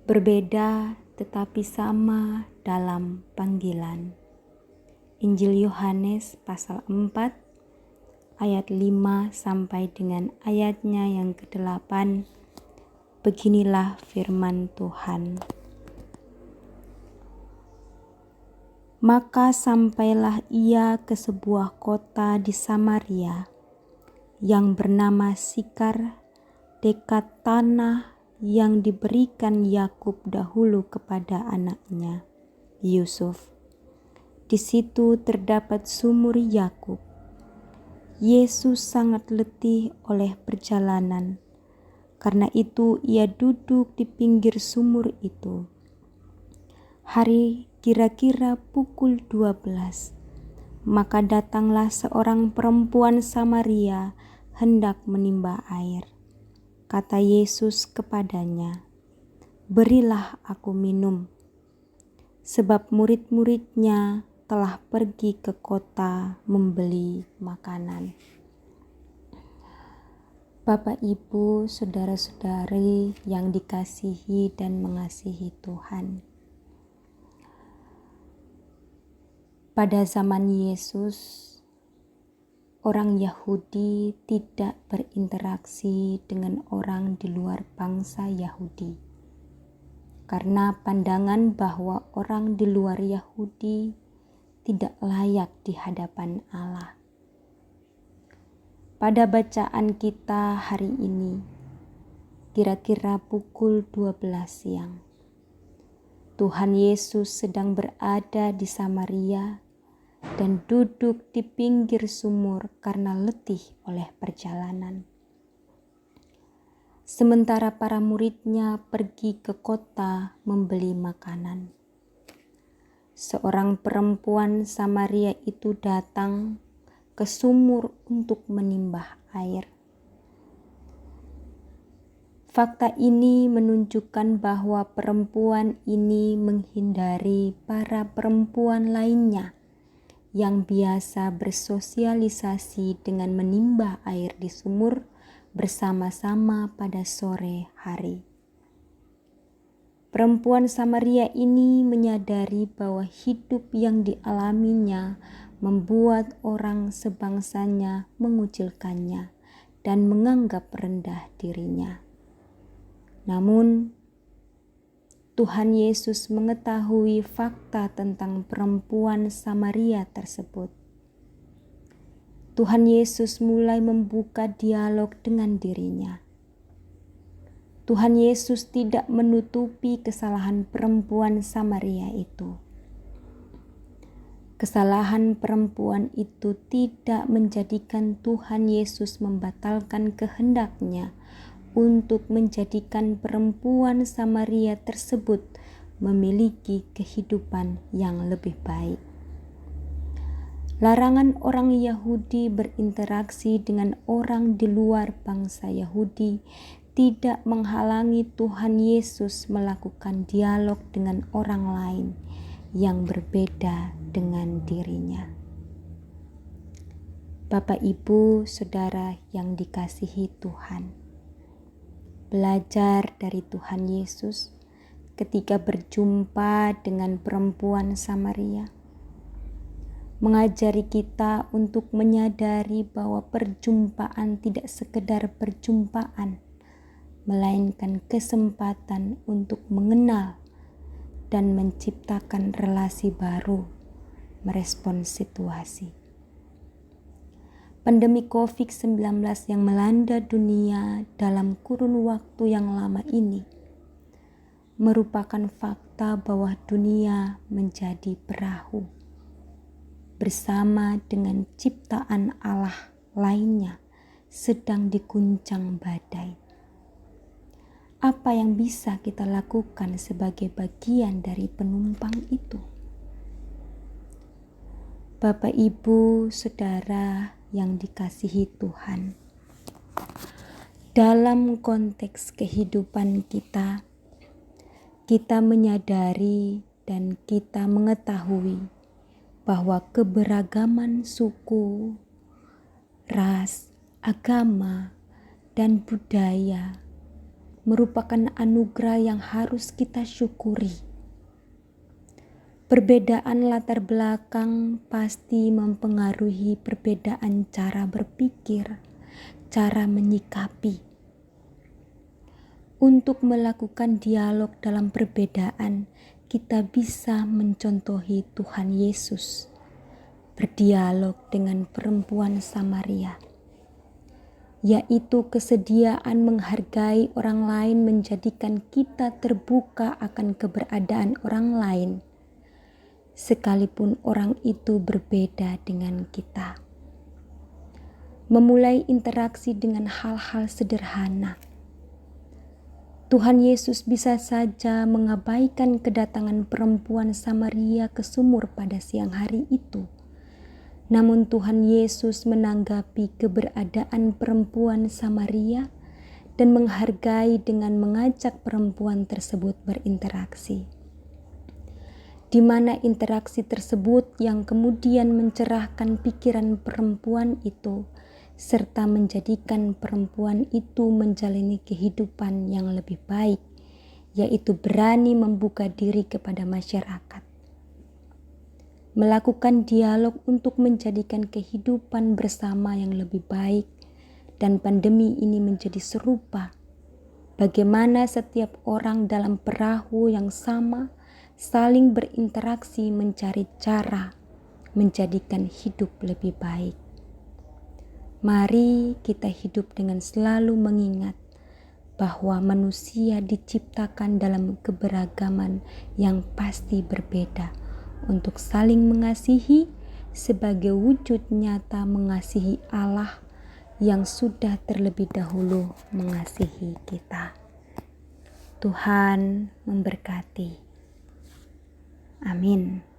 Berbeda tetapi sama dalam panggilan. Injil Yohanes pasal 4 ayat 5 sampai dengan ayatnya yang ke-8. Beginilah firman Tuhan. Maka sampailah ia ke sebuah kota di Samaria yang bernama Sikar, dekat tanah yang diberikan Yakub dahulu kepada anaknya Yusuf. Di situ terdapat sumur Yakub. Yesus sangat letih oleh perjalanan. Karena itu ia duduk di pinggir sumur itu. Hari kira-kira pukul 12. Maka datanglah seorang perempuan Samaria hendak menimba air. Kata Yesus kepadanya, "Berilah aku minum." Sebab murid-muridnya telah pergi ke kota membeli makanan. Bapak, Ibu, saudara-saudari yang dikasihi dan mengasihi Tuhan. Pada zaman Yesus, orang Yahudi tidak berinteraksi dengan orang di luar bangsa Yahudi. Karena pandangan bahwa orang di luar Yahudi tidak layak di hadapan Allah. Pada bacaan kita hari ini, kira-kira pukul 12 siang, Tuhan Yesus sedang berada di Samaria dan duduk di pinggir sumur karena letih oleh perjalanan. Sementara para muridnya pergi ke kota membeli makanan. Seorang perempuan Samaria itu datang ke sumur untuk menimbah air. Fakta ini menunjukkan bahwa perempuan ini menghindari para perempuan lainnya yang biasa bersosialisasi dengan menimba air di sumur bersama-sama pada sore hari. Perempuan Samaria ini menyadari bahwa hidup yang dialaminya membuat orang sebangsanya mengucilkannya dan menganggap rendah dirinya. Namun, Tuhan Yesus mengetahui fakta tentang perempuan Samaria tersebut. Tuhan Yesus mulai membuka dialog dengan dirinya. Tuhan Yesus tidak menutupi kesalahan perempuan Samaria itu. Kesalahan perempuan itu tidak menjadikan Tuhan Yesus membatalkan kehendaknya untuk menjadikan perempuan Samaria tersebut memiliki kehidupan yang lebih baik. Larangan orang Yahudi berinteraksi dengan orang di luar bangsa Yahudi tidak menghalangi Tuhan Yesus melakukan dialog dengan orang lain yang berbeda dengan dirinya. Bapak, Ibu, Saudara yang dikasihi Tuhan. Belajar dari Tuhan Yesus ketika berjumpa dengan perempuan Samaria. Mengajari kita untuk menyadari bahwa perjumpaan tidak sekedar perjumpaan, melainkan kesempatan untuk mengenal dan menciptakan relasi baru, merespons situasi. Pandemi COVID-19 yang melanda dunia dalam kurun waktu yang lama ini merupakan fakta bahwa dunia menjadi perahu bersama dengan ciptaan Allah lainnya sedang diguncang badai. Apa yang bisa kita lakukan sebagai bagian dari penumpang itu? Bapak, Ibu, Saudara yang dikasihi Tuhan. Dalam konteks kehidupan kita menyadari dan kita mengetahui bahwa keberagaman suku, ras, agama, dan budaya merupakan anugerah yang harus kita syukuri. Perbedaan latar belakang pasti mempengaruhi perbedaan cara berpikir, cara menyikapi. Untuk melakukan dialog dalam perbedaan, kita bisa mencontohi Tuhan Yesus berdialog dengan perempuan Samaria, yaitu kesediaan menghargai orang lain menjadikan kita terbuka akan keberadaan orang lain, sekalipun orang itu berbeda dengan kita. Memulai interaksi dengan hal-hal sederhana. Tuhan Yesus bisa saja mengabaikan kedatangan perempuan Samaria ke sumur pada siang hari itu. Namun Tuhan Yesus menanggapi keberadaan perempuan Samaria dan menghargai dengan mengajak perempuan tersebut berinteraksi. Di mana interaksi tersebut yang kemudian mencerahkan pikiran perempuan itu, serta menjadikan perempuan itu menjalani kehidupan yang lebih baik, yaitu berani membuka diri kepada masyarakat. Melakukan dialog untuk menjadikan kehidupan bersama yang lebih baik, dan pandemi ini menjadi serupa. Bagaimana setiap orang dalam perahu yang sama saling berinteraksi mencari cara menjadikan hidup lebih baik. Mari kita hidup dengan selalu mengingat bahwa manusia diciptakan dalam keberagaman yang pasti berbeda untuk saling mengasihi sebagai wujud nyata mengasihi Allah yang sudah terlebih dahulu mengasihi kita. Tuhan memberkati. Amin.